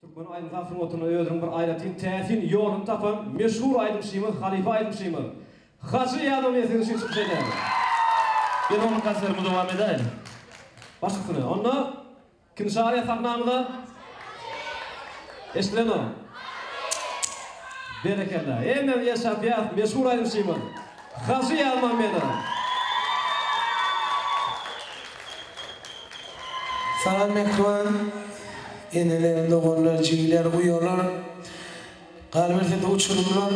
Türkmen aydın tasarrufunu ödürün bir aylatin täsin yolun tapan meşhur aydınçıyımız, halife aydınçıyımız. Hacı Yadom yesini çıkmış eder. Bir onun konserimi devam edelim. Başkasını. Onu kim şahriye saknamıda? Eştilen o. Berekella. Hemen yaşap ya meşhur aydınçıyımız. Hacı Yadom yedi. Salam Mekvan. Eneler, doğurlar, ciğerler, uyuyorlar. Kalbirde uçurumlar.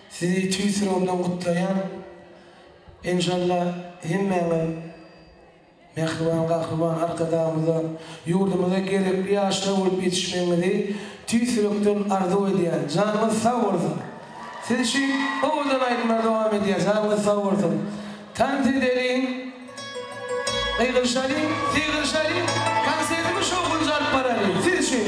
Sizi tüysürümden kutlayan. İnşallah himmeni Mekvan, Kahraman arkadağımıza, yurdumuza gelip yaşlı olup yetişmemizi tüysürükten arzu ediyen. Canımız sağ olsun. Siz için oğudan aydınlar devam ediyor. Canımız sağ olsun. Tant edelim. Kıygırşalim, kıygırşalim. Kanserimi şoğun can parali. Siz için.